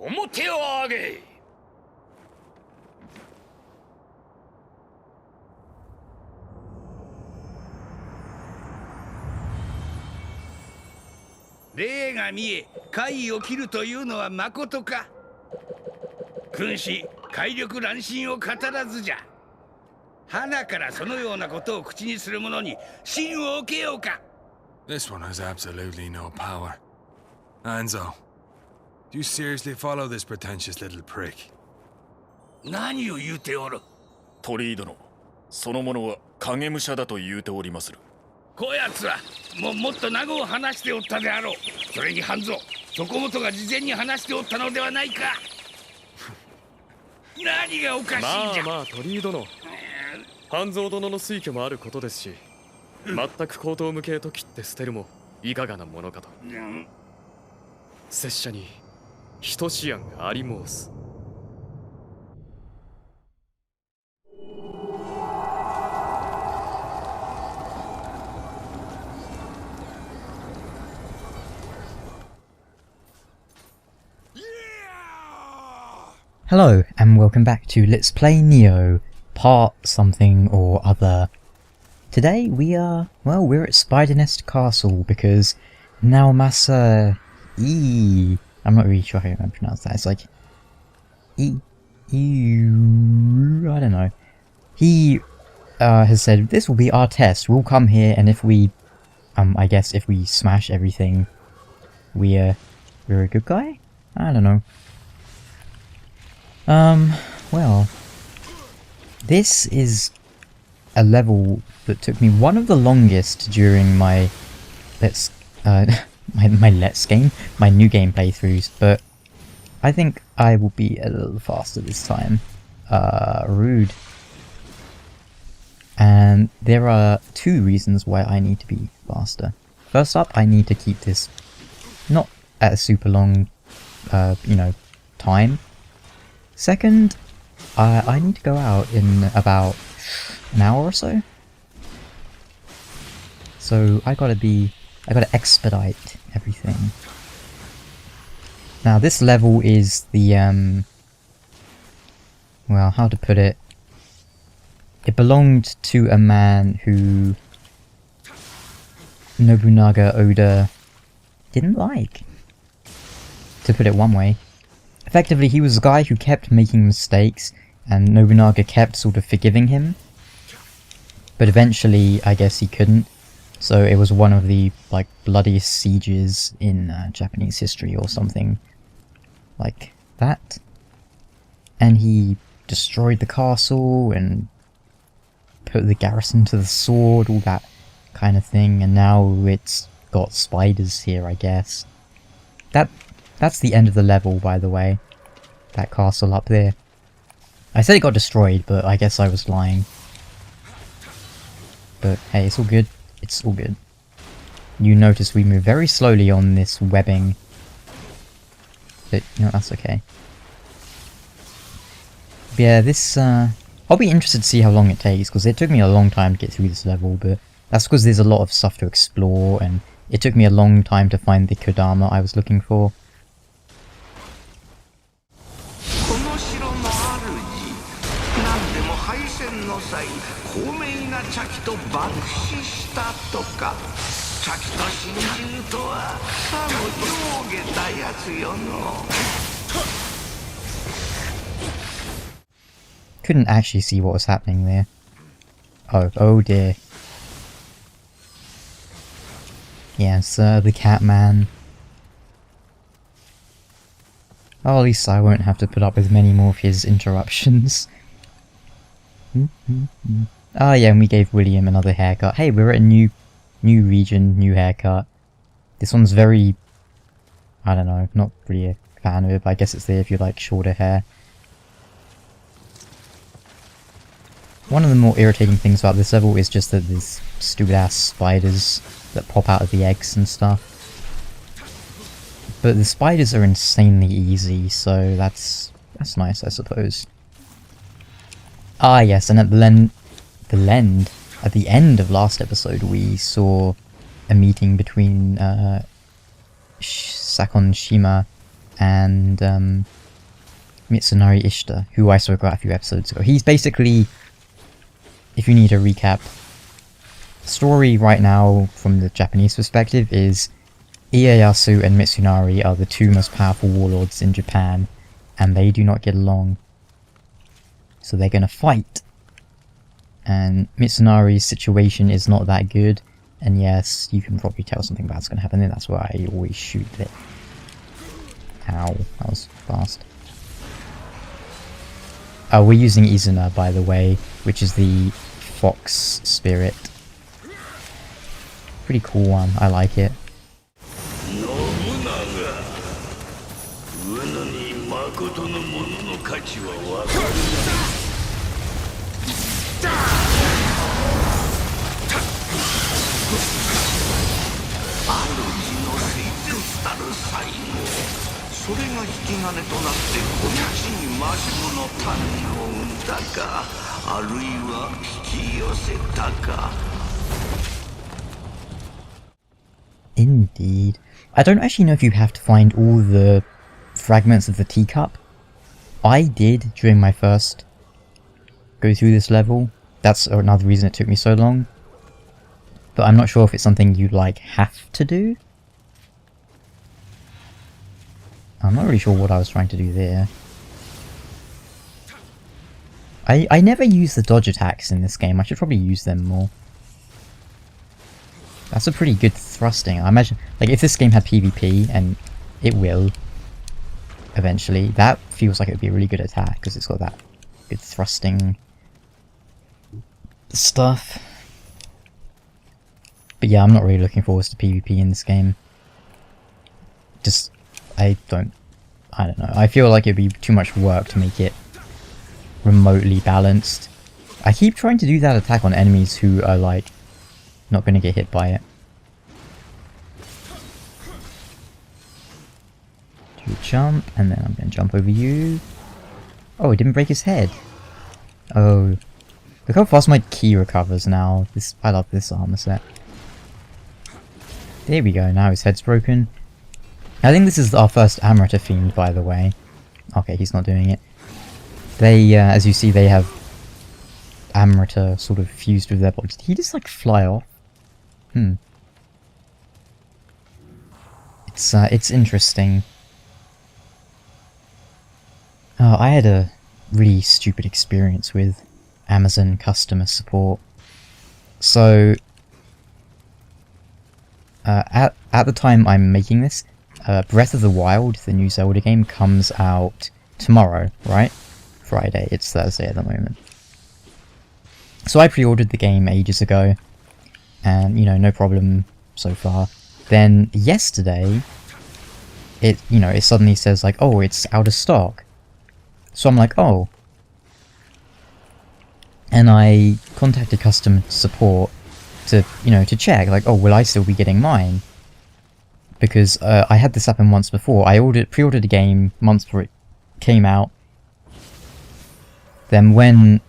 表を上げ。霊が見え、怪異を切るというのはまことか。君子、怪力乱心を語らずじゃ。花からそのようなことを口にする者に信を受けようか。This one has absolutely no power. Anzo, do you seriously follow this pretentious little prick? 何を言うておる。鳥居殿、その者は影武者だと言うておりまする。こやつはもっと名護を話しておったであろう。それに半蔵、そこもとが事前に話しておったのではないか。何がおかしいじゃ。まあまあ鳥居殿、半蔵殿の推挙もあることですし、全く口頭無形と切って捨てるもいかがなものかと。拙者に等しい案があり申す。Hello, and welcome back to Let's Play Nioh, part something or other. Today we're at Spider Nest Castle because Naomasa I'm not really sure how to pronounce that. It's like I don't know. He has said this will be our test. We'll come here, and if we I guess if we smash everything, we're a good guy? I don't know. Well, this is a level that took me one of the longest during my my new game playthroughs, but I think I will be a little faster this time. Rude. And there are two reasons why I need to be faster. First up, I need to keep this not at a super long, time. Second, I need to go out in about an hour or so. So I gotta expedite everything. Now this level is the, well, how to put it? It belonged to a man who Nobunaga Oda didn't like, to put it one way. Effectively, he was a guy who kept making mistakes, and Nobunaga kept sort of forgiving him. But eventually, I guess he couldn't. So it was one of the, like, bloodiest sieges in Japanese history or something like that. And he destroyed the castle and put the garrison to the sword, all that kind of thing. And now it's got spiders here, I guess. That's the end of the level, by the way. That castle up there. I said it got destroyed, but I guess I was lying. But hey, it's all good. It's all good. You notice we move very slowly on this webbing. But, you know, that's okay. But yeah, this, I'll be interested to see how long it takes, because it took me a long time to get through this level, but that's because there's a lot of stuff to explore, and it took me a long time to find the Kodama I was looking for. Couldn't actually see what was happening there. Oh dear. Yes, the Catman. Oh, at least I won't have to put up with many more of his interruptions. Oh yeah, and we gave William another haircut. Hey, we're at a new region, new haircut. This one's very, I don't know, not really a fan of it, but I guess it's there if you like shorter hair. One of the more irritating things about this level is just that there's stupid ass spiders that pop out of the eggs and stuff. But the spiders are insanely easy, so that's nice, I suppose. Ah yes, and at at the end of last episode we saw a meeting between Sakon Shima and Mitsunari Ishita, who I spoke about a few episodes ago. He's basically, if you need a recap, the story right now from the Japanese perspective is Ieyasu and Mitsunari are the two most powerful warlords in Japan, and they do not get along. So they're gonna fight. And Mitsunari's situation is not that good, and yes, you can probably tell something bad's gonna happen, and that's why I always shoot it. Ow, that was fast. We're using Izuna, by the way, which is the fox spirit. Pretty cool one, I like it. Indeed. I don't actually know if you have to find all the fragments of the teacup. I did during my first go through this level. That's another reason it took me so long. But I'm not sure if it's something you like have to do. I'm not really sure what I was trying to do there. I never use the dodge attacks in this game. I should probably use them more. That's a pretty good thrusting. I imagine, like, if this game had PvP, and it will eventually, that feels like it would be a really good attack because it's got that good thrusting stuff. But yeah, I'm not really looking forward to PvP in this game. Just, I don't know. I feel like it'd be too much work to make it remotely balanced. I keep trying to do that attack on enemies who are, like, not going to get hit by it. Do a jump, and then I'm going to jump over you. Oh, it didn't break his head. Oh. Look how fast my key recovers now. I love this armor set. There we go, now his head's broken. I think this is our first Amrita fiend, by the way. Okay, he's not doing it. They, as you see, they have Amrita sort of fused with their body. Did he just, like, fly off? It's interesting. Oh, I had a really stupid experience with Amazon customer support. So, at the time I'm making this, Breath of the Wild, the new Zelda game, comes out tomorrow, right? Friday. It's Thursday at the moment. So I pre-ordered the game ages ago, and, you know, no problem so far. Then yesterday, it suddenly says, like, oh, it's out of stock. So I'm like, oh. And I contacted customer support to, to check, like, oh, will I still be getting mine? Because I had this happen once before. I pre-ordered a game months before it came out. Then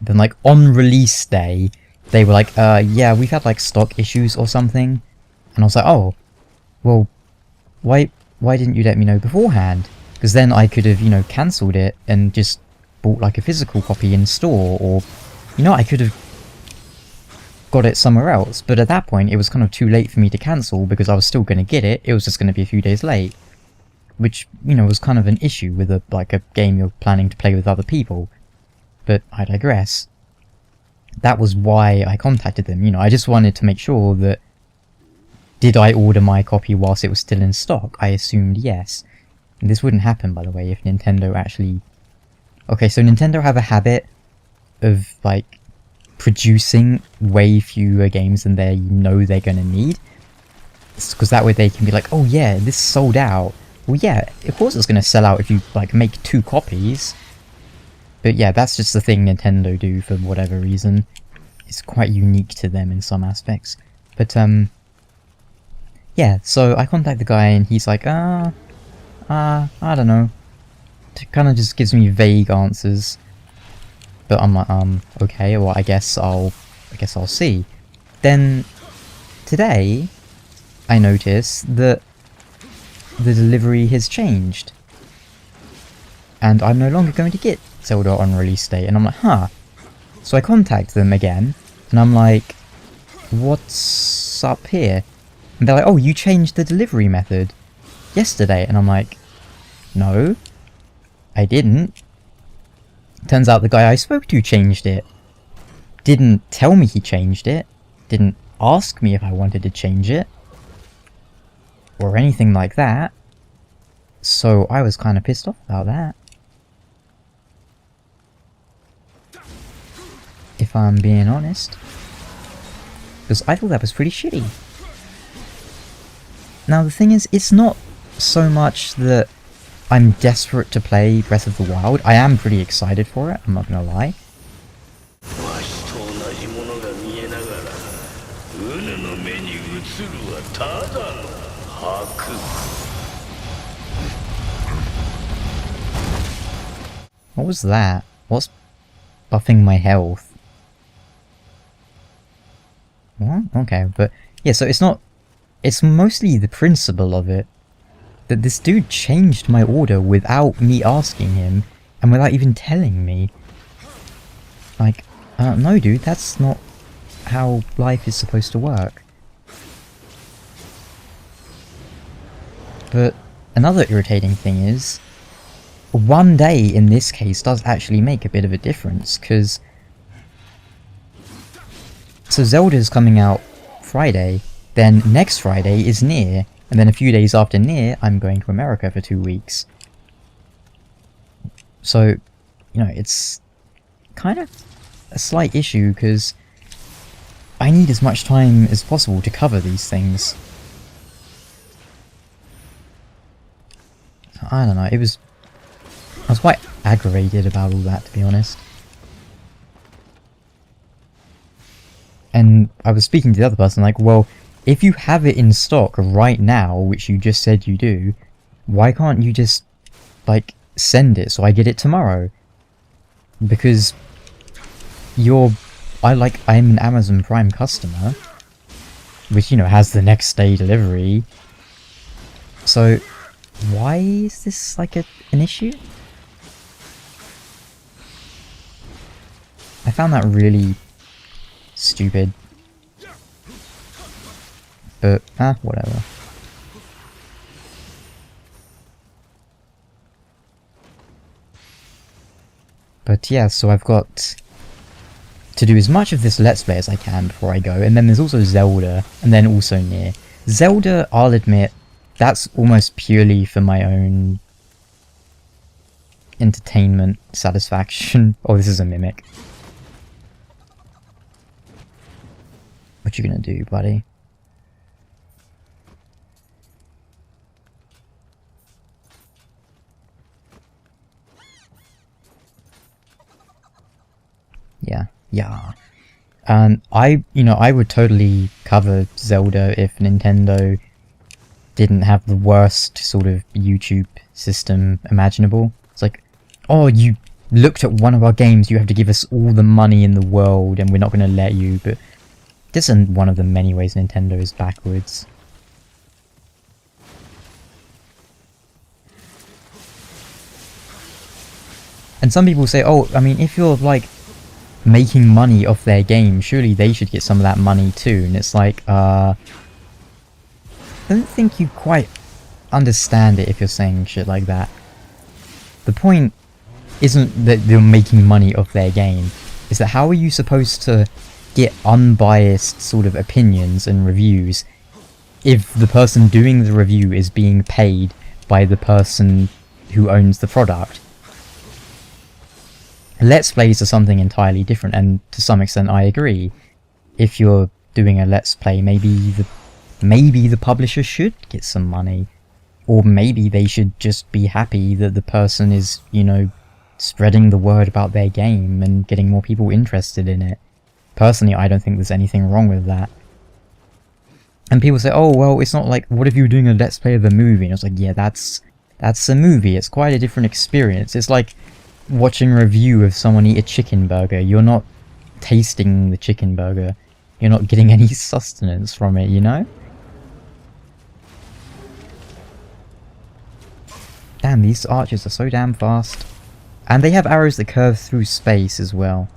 like, on release day, they were like, yeah, we've had, like, stock issues or something. And I was like, oh, well, why didn't you let me know beforehand? Because then I could have, cancelled it and just bought, like, a physical copy in store, or, I could have got it somewhere else. But at that point, it was kind of too late for me to cancel because I was still going to get it. It was just going to be a few days late. Which, was kind of an issue with a game you're planning to play with other people. But I digress. That was why I contacted them, I just wanted to make sure that... Did I order my copy whilst it was still in stock? I assumed yes. And this wouldn't happen, by the way, if Nintendo actually... Okay, so Nintendo have a habit of, like, producing way fewer games than they're gonna need. Because that way they can be like, oh yeah, this sold out. Well, yeah, of course it's going to sell out if you, like, make 2 copies. But yeah, that's just the thing Nintendo do for whatever reason. It's quite unique to them in some aspects. But, yeah, so I contact the guy and he's like, I don't know. It kind of just gives me vague answers. But I'm like, okay, well, I guess I'll see. Then, today, I notice that the delivery has changed. And I'm no longer going to get Zelda on release date. And I'm like, huh. So I contact them again, and I'm like, what's up here? And they're like, oh, you changed the delivery method yesterday. And I'm like, no, I didn't. Turns out the guy I spoke to changed it. Didn't tell me he changed it. Didn't ask me if I wanted to change it. Or anything like that. So I was kind of pissed off about that. If I'm being honest. Because I thought that was pretty shitty. Now the thing is, it's not so much that I'm desperate to play Breath of the Wild. I am pretty excited for it, I'm not gonna lie. What was that? What's buffing my health? What? Okay, but yeah, so it's not... It's mostly the principle of it. That this dude changed my order without me asking him, and without even telling me. Like, no dude, that's not how life is supposed to work. But another irritating thing is, one day in this case does actually make a bit of a difference, because... So Zelda's coming out Friday, then next Friday is Nioh, and then a few days after Nioh, I'm going to America for 2 weeks. So, you know, it's kind of a slight issue, because I need as much time as possible to cover these things. So, I don't know, I was quite aggravated about all that, to be honest. And I was speaking to the other person like, well, if you have it in stock right now, which you just said you do, why can't you just, like, send it so I get it tomorrow? Because I'm an Amazon Prime customer, which, you know, has the next day delivery. So, why is this, like, an issue? I found that really stupid. But, whatever. But yeah, so I've got to do as much of this Let's Play as I can before I go, and then there's also Zelda, and then also Nioh. Zelda, I'll admit, that's almost purely for my own entertainment satisfaction. Oh, this is a mimic. What you gonna do, buddy? Yeah. And I would totally cover Zelda if Nintendo didn't have the worst sort of YouTube system imaginable. It's like, oh, you looked at one of our games, you have to give us all the money in the world and we're not going to let you, but this isn't one of the many ways Nintendo is backwards. And some people say, oh, I mean, if you're like making money off their game, surely they should get some of that money too. And it's like, I don't think you quite understand it if you're saying shit like that. The point isn't that they're making money off their game, is that how are you supposed to get unbiased sort of opinions and reviews if the person doing the review is being paid by the person who owns the product? Let's Plays are something entirely different, and to some extent I agree. If you're doing a Let's Play, maybe the publisher should get some money. Or maybe they should just be happy that the person is, you know, spreading the word about their game and getting more people interested in it. Personally, I don't think there's anything wrong with that. And people say, oh, well, it's not like, what if you were doing a Let's Play of a movie? And I was like, yeah, that's a movie. It's quite a different experience. It's like watching a review of someone eat a chicken burger. You're not tasting the chicken burger. You're not getting any sustenance from it, you know? Damn, these archers are so damn fast. And they have arrows that curve through space as well.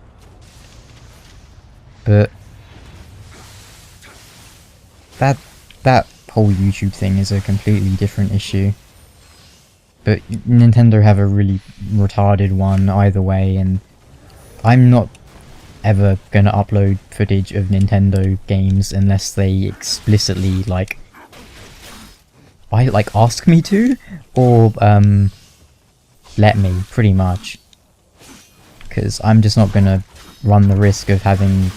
But that whole YouTube thing is a completely different issue. But Nintendo have a really retarded one either way, and I'm not ever gonna upload footage of Nintendo games unless they explicitly ask me to, or let me, pretty much. Because I'm just not gonna run the risk of having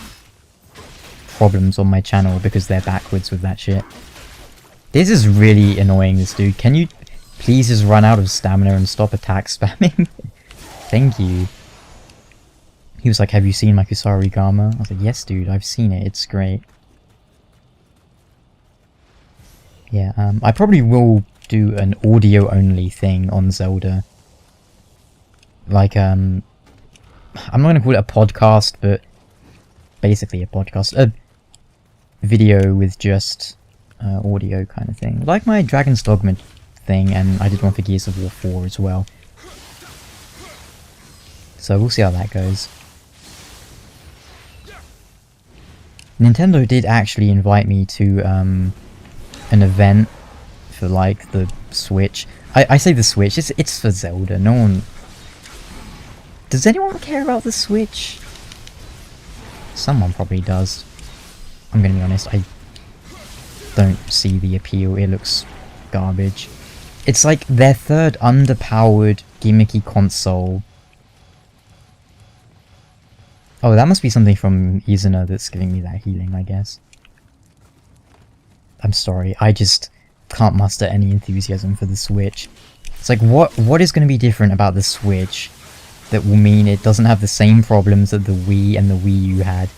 problems on my channel because they're backwards with that shit. This is really annoying, this dude. Can you please just run out of stamina and stop attack spamming? Thank you. He was like, have you seen my Kusarigama? I was like, yes dude, I've seen it, it's great. Yeah, I probably will do an audio only thing on Zelda. Like, I'm not gonna call it a podcast, but basically a podcast. A video with just audio kind of thing. Like my Dragon's Dogma thing, and I did one for Gears of War 4 as well. So we'll see how that goes. Nintendo did actually invite me to an event for like the Switch. I say the Switch, it's for Zelda. No one... Does anyone care about the Switch? Someone probably does. I'm gonna be honest, I don't see the appeal. It looks garbage. It's like their third underpowered gimmicky console. Oh, that must be something from Izuna that's giving me that healing, I guess. I'm sorry, I just can't muster any enthusiasm for the Switch. It's like, what is going to be different about the Switch that will mean it doesn't have the same problems that the Wii and the Wii U had?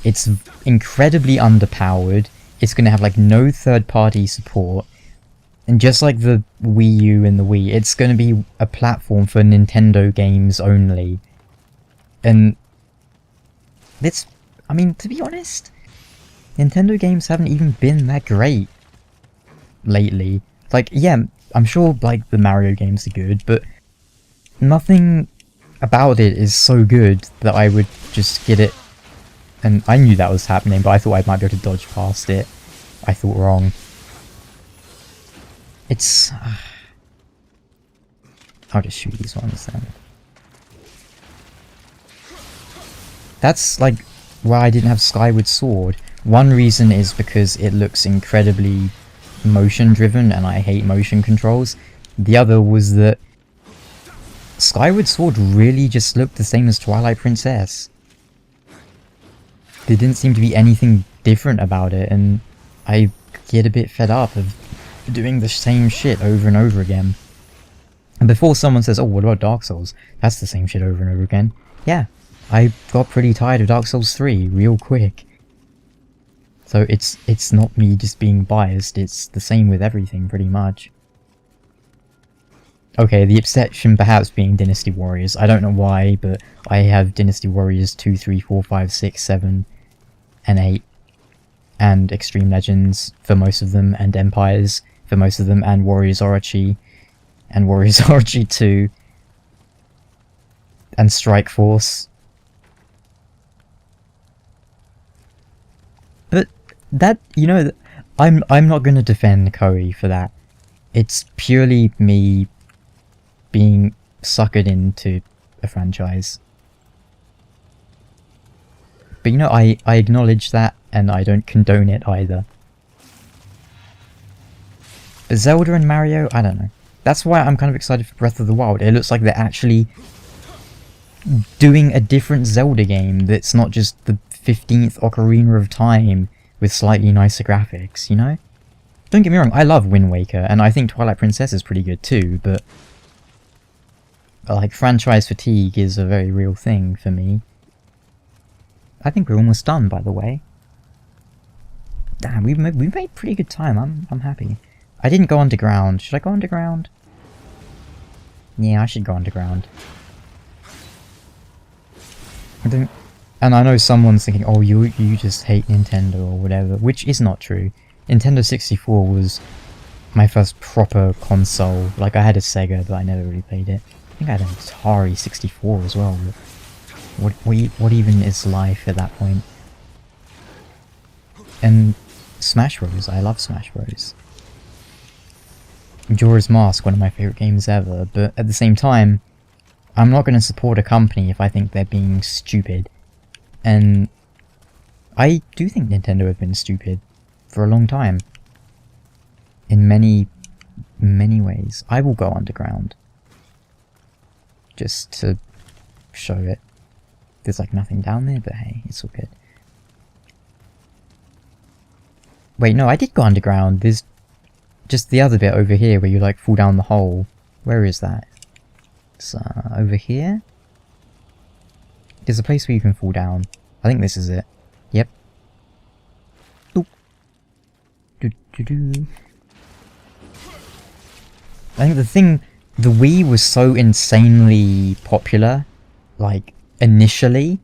It's incredibly underpowered, it's going to have like no third-party support, and just like the Wii U and the Wii, it's going to be a platform for Nintendo games only. And it's, I mean, to be honest, Nintendo games haven't even been that great lately. Like, yeah, I'm sure like the Mario games are good, but nothing about it is so good that I would just get it. And I knew that was happening, but I thought I might be able to dodge past it. I thought wrong. It's... I'll just shoot these ones then. That's like why I didn't have Skyward Sword. One reason is because it looks incredibly motion driven and I hate motion controls. The other was that Skyward Sword really just looked the same as Twilight Princess. There didn't seem to be anything different about it, and I get a bit fed up of doing the same shit over and over again. And before someone says, oh, what about Dark Souls? That's the same shit over and over again. Yeah, I got pretty tired of Dark Souls 3 real quick. So it's not me just being biased, it's the same with everything pretty much. Okay, the exception perhaps being Dynasty Warriors. I don't know why, but I have Dynasty Warriors 2, 3, 4, 5, 6, 7, and 8. And Extreme Legends for most of them, and Empires for most of them, and Warriors Orochi, and Warriors Orochi 2, and Strike Force. But that, you know, I'm not gonna defend Koei for that. It's purely me being suckered into a franchise. But you know, I acknowledge that, and I don't condone it either. But Zelda and Mario, I don't know. That's why I'm kind of excited for Breath of the Wild. It looks like they're actually doing a different Zelda game that's not just the 15th Ocarina of Time with slightly nicer graphics, you know? Don't get me wrong, I love Wind Waker, and I think Twilight Princess is pretty good too, but like, franchise fatigue is a very real thing for me. I think we're almost done, by the way. Damn, we've made pretty good time. I'm happy. I didn't go underground. Should I go underground? Yeah, I should go underground. And I know someone's thinking, oh, you just hate Nintendo or whatever, which is not true. Nintendo 64 was my first proper console. Like, I had a Sega, but I never really played it. I think I had an Atari 64 as well. What even is life at that point? And Smash Bros. I love Smash Bros. Majora's Mask, one of my favourite games ever, but at the same time, I'm not going to support a company if I think they're being stupid. And I do think Nintendo have been stupid for a long time. In many ways. I will go underground. Just to show it. There's like nothing down there, but hey, it's all good. Wait, no, I did go underground. There's just the other bit over here where you like fall down the hole. Where is that? It's over here? There's a place where you can fall down. I think this is it. Yep. Oop. Do. I think the Wii was so insanely popular, like, initially,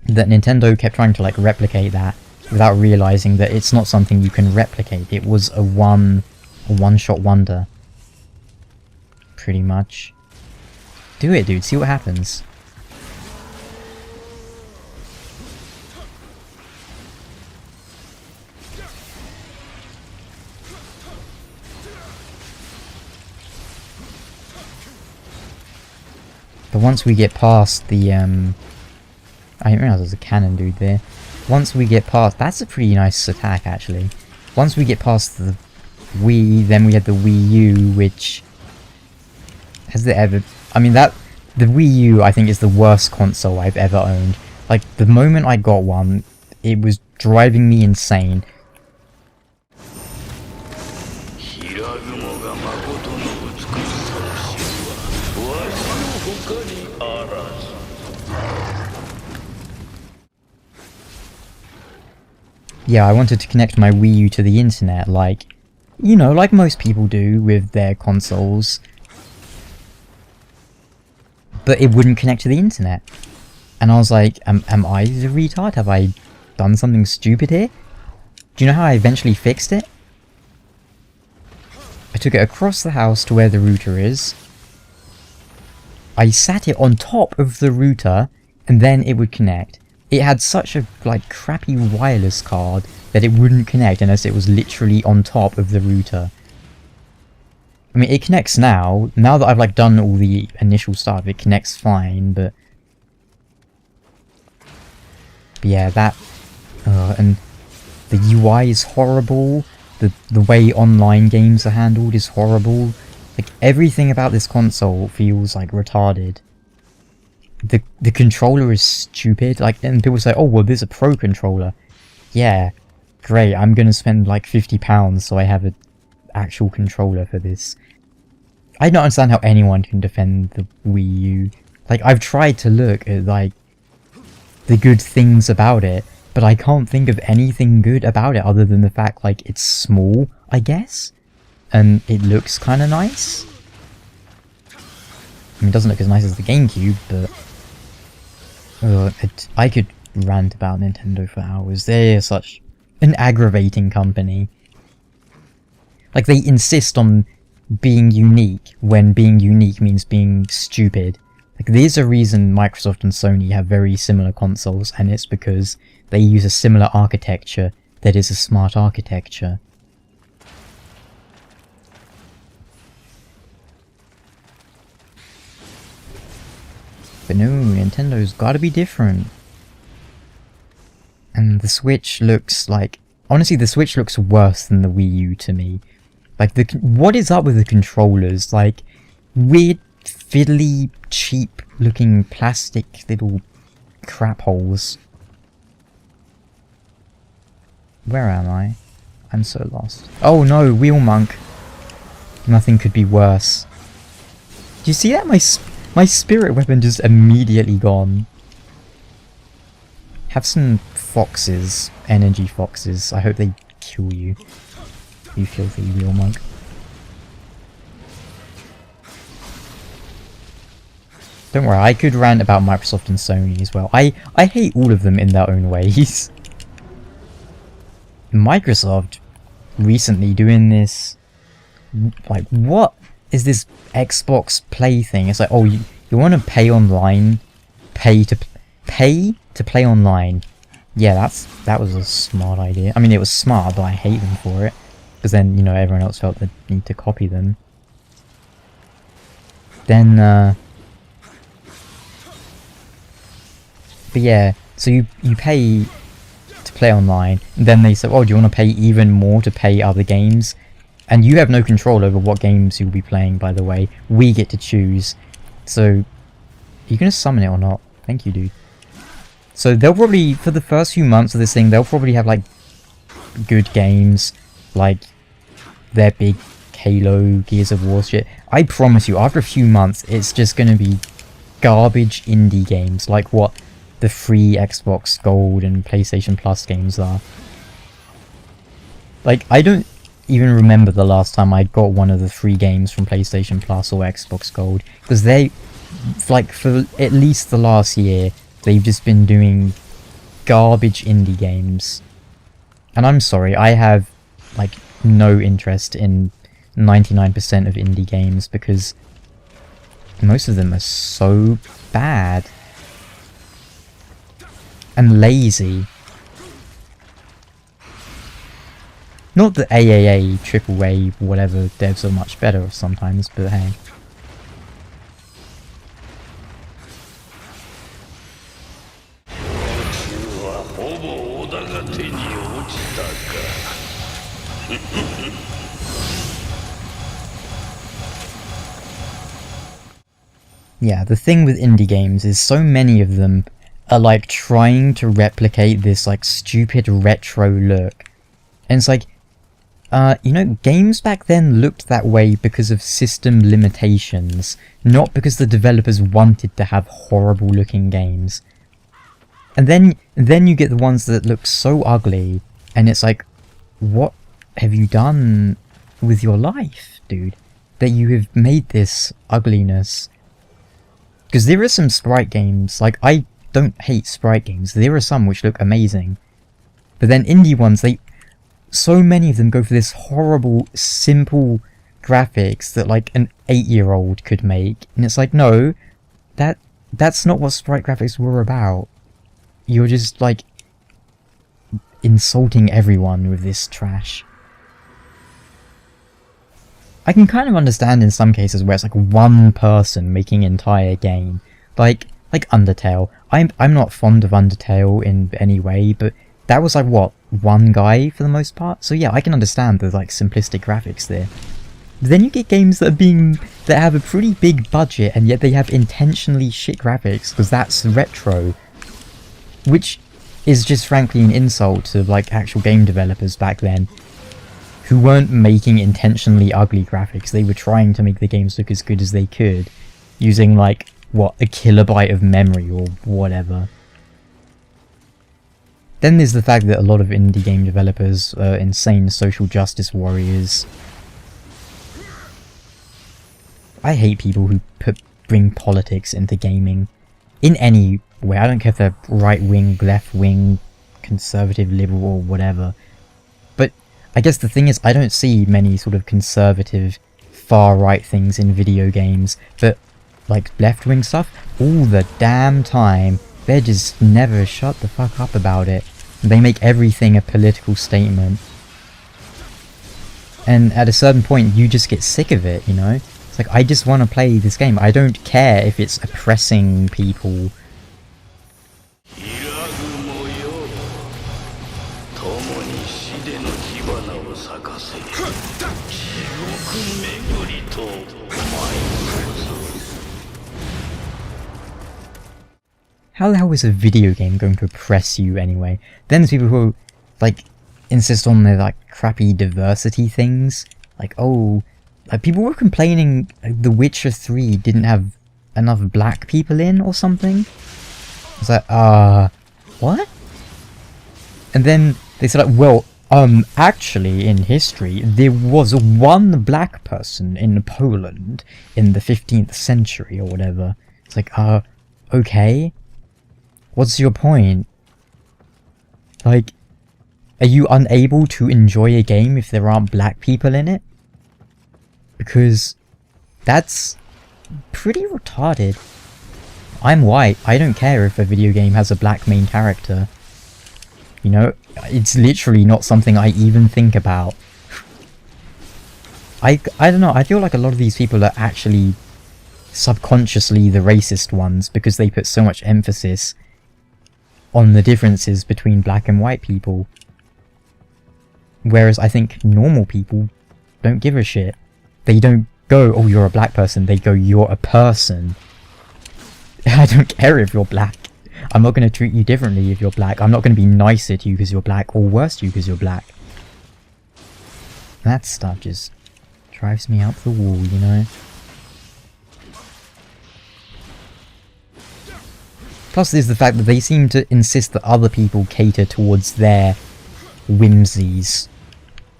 that Nintendo kept trying to, like, replicate that without realizing that it's not something you can replicate. It was a one-shot wonder. Pretty much. Do it, dude. See what happens. But once we get past the, I didn't realize there's a cannon dude there. Once we get past, that's a pretty nice attack actually. Once we get past the Wii, then we had the Wii U, which has there ever, I mean the Wii U I think is the worst console I've ever owned. Like, the moment I got one, it was driving me insane. Yeah, I wanted to connect my Wii U to the internet, like, you know, like most people do with their consoles. But it wouldn't connect to the internet. And I was like, am I the retard? Have I done something stupid here? Do you know how I eventually fixed it? I took it across the house to where the router is. I sat it on top of the router, and then it would connect. It had such a, like, crappy wireless card that it wouldn't connect unless it was literally on top of the router. I mean, it connects now. Now that I've, like, done all the initial stuff, it connects fine, but yeah, that... and the UI is horrible. The way online games are handled is horrible. Like, everything about this console feels, like, retarded. The controller is stupid, like, and people say, oh, well, there's a pro controller. Yeah, great, I'm gonna spend like £50 so I have an actual controller for this. I don't understand how anyone can defend the Wii U. Like, I've tried to look at, like, the good things about it, but I can't think of anything good about it other than the fact, like, it's small, I guess? And it looks kinda nice? I mean, it doesn't look as nice as the GameCube, but... I could rant about Nintendo for hours. They're such an aggravating company. Like, they insist on being unique, when being unique means being stupid. Like, there's a reason Microsoft and Sony have very similar consoles, and it's because they use a similar architecture that is a smart architecture. But no, Nintendo's gotta be different. And the Switch looks like... Honestly, the Switch looks worse than the Wii U to me. Like, what is up with the controllers? Like, weird, fiddly, cheap-looking plastic little crap holes. Where am I? I'm so lost. Oh no, Wheel Monk. Nothing could be worse. Do you see that? My spirit weapon just immediately gone. Have some foxes, energy foxes. I hope they kill you, you filthy Wheel Monk. Don't worry, I could rant about Microsoft and Sony as well. I hate all of them in their own ways. Microsoft, recently doing this, like, what is this Xbox Play thing? It's like, oh, you want to pay online, pay to play online. Yeah, that was a smart idea. I mean, it was smart, but I hate them for it, because then, you know, everyone else felt the need to copy them. Then, but yeah, so you pay to play online, and then they say, oh, do you want to pay even more to pay other games? And you have no control over what games you'll be playing, by the way. We get to choose. So, are you gonna summon it or not? Thank you, dude. So they'll probably, for the first few months of this thing, they'll probably have, like, good games, like their big Halo, Gears of War shit. I promise you, after a few months, it's just gonna be garbage indie games, like what the free Xbox Gold and PlayStation Plus games are. Like, I don't even remember the last time I got one of the free games from PlayStation Plus or Xbox Gold, because they, like, for at least the last year, they've just been doing garbage indie games. And I'm sorry, I have, like, no interest in 99% of indie games, because most of them are so bad. And lazy. Not that AAA, AAA, whatever devs are much better sometimes, but hey. Yeah, the thing with indie games is so many of them are like trying to replicate this like stupid retro look. And it's like, you know, games back then looked that way because of system limitations, not because the developers wanted to have horrible looking games. And then you get the ones that look so ugly, and it's like, what have you done with your life, dude? That you have made this ugliness. Because there are some sprite games, like, I don't hate sprite games, there are some which look amazing. But then indie ones, so many of them go for this horrible, simple graphics that, like, an 8-year-old could make. And it's like, no, that's not what sprite graphics were about. You're just, like, insulting everyone with this trash. I can kind of understand in some cases where it's like one person making an entire game. Like Undertale. I'm not fond of Undertale in any way, but that was like, what, one guy for the most part? So yeah, I can understand the like simplistic graphics there. But then you get games that have a pretty big budget, and yet they have intentionally shit graphics, because that's retro. Which is just frankly an insult to like actual game developers back then, who weren't making intentionally ugly graphics. They were trying to make the games look as good as they could, using like, what, a kilobyte of memory or whatever. Then there's the fact that a lot of indie game developers are insane social justice warriors. I hate people who bring politics into gaming. In any way, I don't care if they're right-wing, left-wing, conservative, liberal, or whatever. But I guess the thing is, I don't see many sort of conservative, far-right things in video games, but like left-wing stuff, all the damn time. They just never shut the fuck up about it. They make everything a political statement. And at a certain point, you just get sick of it, you know? It's like, I just want to play this game. I don't care if it's oppressing people. How the hell is a video game going to oppress you anyway? Then there's people who, like, insist on their, like, crappy diversity things. Like, oh, like, people were complaining The Witcher 3 didn't have enough black people in or something. It's like, what? And then they said, like, well, actually, in history, there was one black person in Poland in the 15th century or whatever. It's like, okay. What's your point? Like, Are you unable to enjoy a game if there aren't black people in it? Because that's pretty retarded. I'm white, I don't care if a video game has a black main character. You know, it's literally not something I even think about. I don't know, I feel like a lot of these people are actually subconsciously the racist ones because they put so much emphasis on the differences between black and white people. Whereas I think normal people don't give a shit. They don't go, oh, you're a black person. They go, you're a person. I don't care if you're black. I'm not going to treat you differently if you're black. I'm not going to be nicer to you because you're black or worse to you because you're black. That stuff just drives me up the wall, you know? Plus there's the fact that they seem to insist that other people cater towards their whimsies.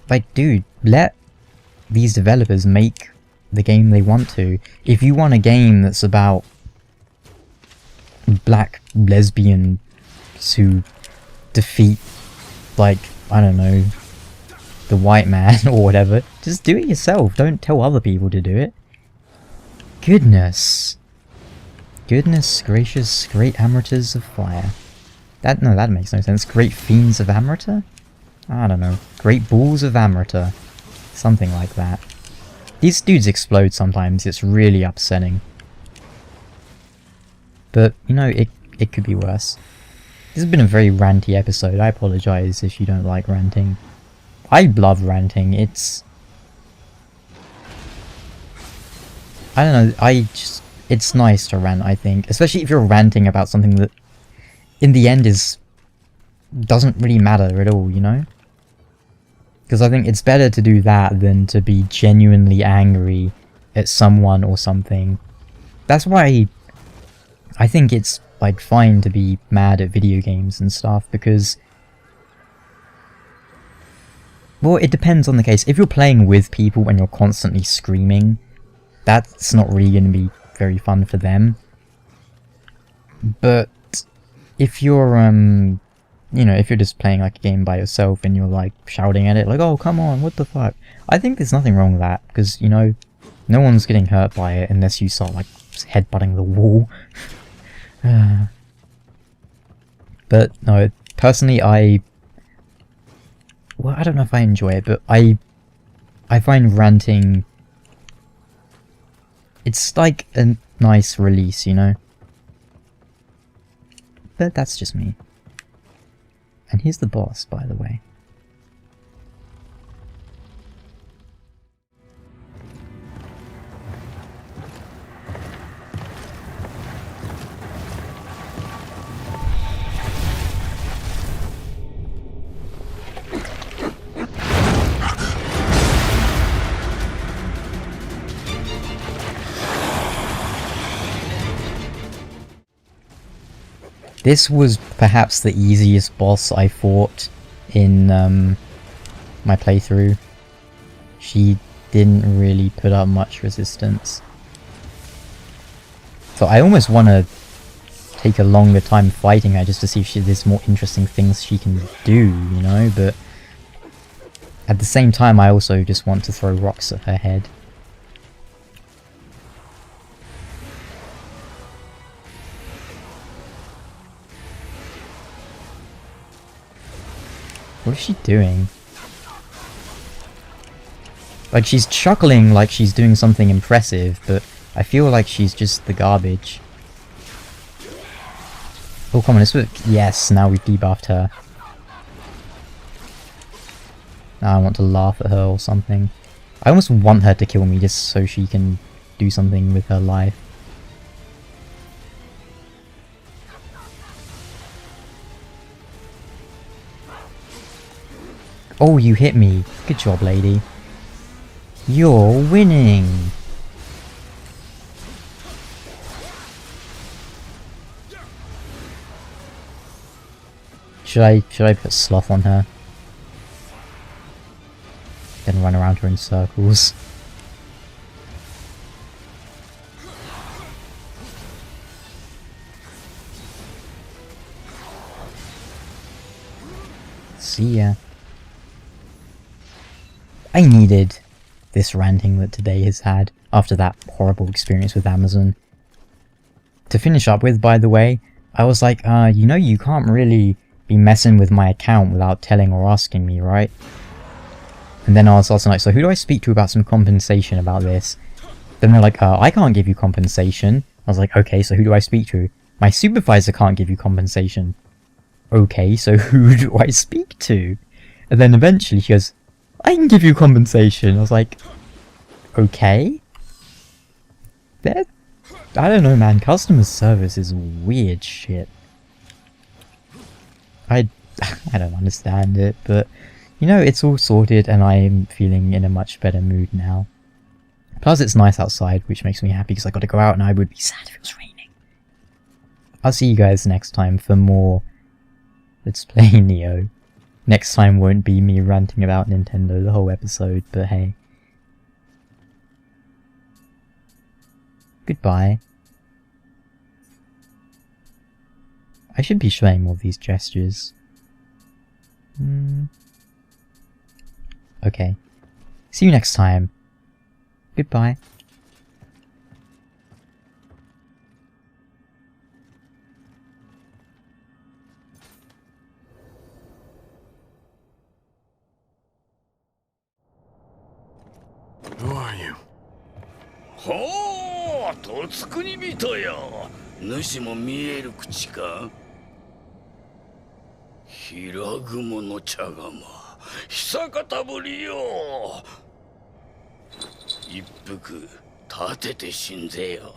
Like, dude, let these developers make the game they want to. If you want a game that's about black lesbians who defeat, like, I don't know, the white man or whatever, just do it yourself. Don't tell other people to do it. Goodness. Goodness gracious, great amateurs of fire. That makes no sense. Great fiends of Amrita? I don't know. Great balls of Amrita. Something like that. These dudes explode sometimes, it's really upsetting. But, you know, it could be worse. This has been a very ranty episode. I apologise if you don't like ranting. I love ranting. It's... I don't know, it's nice to rant, I think. Especially if you're ranting about something that, in the end, doesn't really matter at all, you know? Because I think it's better to do that than to be genuinely angry at someone or something. That's why I think it's, like, fine to be mad at video games and stuff, because... well, it depends on the case. If you're playing with people and you're constantly screaming, that's not really going to be very fun for them. But if you're, you know, if you're just playing like a game by yourself and you're like shouting at it like, oh, come on, what the fuck? I think there's nothing wrong with that, because, you know, no one's getting hurt by it unless you start like headbutting the wall. But no, personally well, I don't know if I enjoy it, but I find ranting, it's like a nice release, you know? But that's just me. And here's the boss, by the way. This was perhaps the easiest boss I fought in my playthrough. She didn't really put up much resistance. So I almost want to take a longer time fighting her just to see if there's more interesting things she can do, you know? But at the same time I also just want to throw rocks at her head. What is she doing? Like, she's chuckling like she's doing something impressive, but I feel like she's just the garbage. Oh, come on, this would... yes, now we've debuffed her. Now I want to laugh at her or something. I almost want her to kill me just so she can do something with her life. Oh, you hit me. Good job, lady. You're winning. Should I put sloth on her? Then run around her in circles. See ya. I needed this ranting that today has had after that horrible experience with Amazon. To finish up with, by the way, I was like, you know you can't really be messing with my account without telling or asking me, right? And then I was also like, so who do I speak to about some compensation about this? Then they're like, I can't give you compensation. I was like, okay, so who do I speak to? My supervisor can't give you compensation. Okay, so who do I speak to? And then eventually he goes, I can give you compensation. I was like, okay. I don't know, man. Customer service is weird shit. I don't understand it, but you know, it's all sorted and I'm feeling in a much better mood now. Plus it's nice outside, which makes me happy because I got to go out and I would be sad if it was raining. I'll see you guys next time for more Let's Play Nioh. Next time won't be me ranting about Nintendo the whole episode, but hey. Goodbye. I should be showing more of these gestures. Okay. See you next time. Goodbye. Who are you? ほう、とつくに人よ。主も見える口か。平雲の茶釜、久方ぶりよ。一服立てて死んぜよ。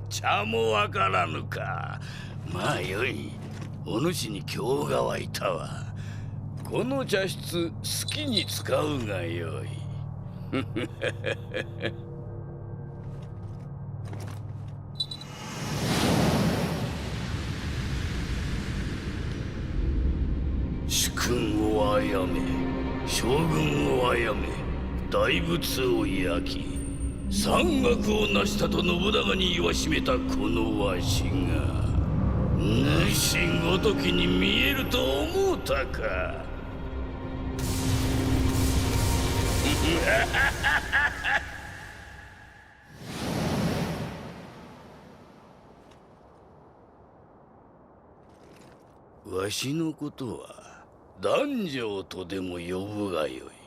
茶もわからぬか。まあよい。お主に今日が湧いたわ。この茶室好きに使うがよい。主君を殺め、将軍を殺め、大仏を焼き、山岳を成したと信長に言わしめたこのわしが主ごときに見えると思うたか。わしのことは男女とでも呼ぶがよい。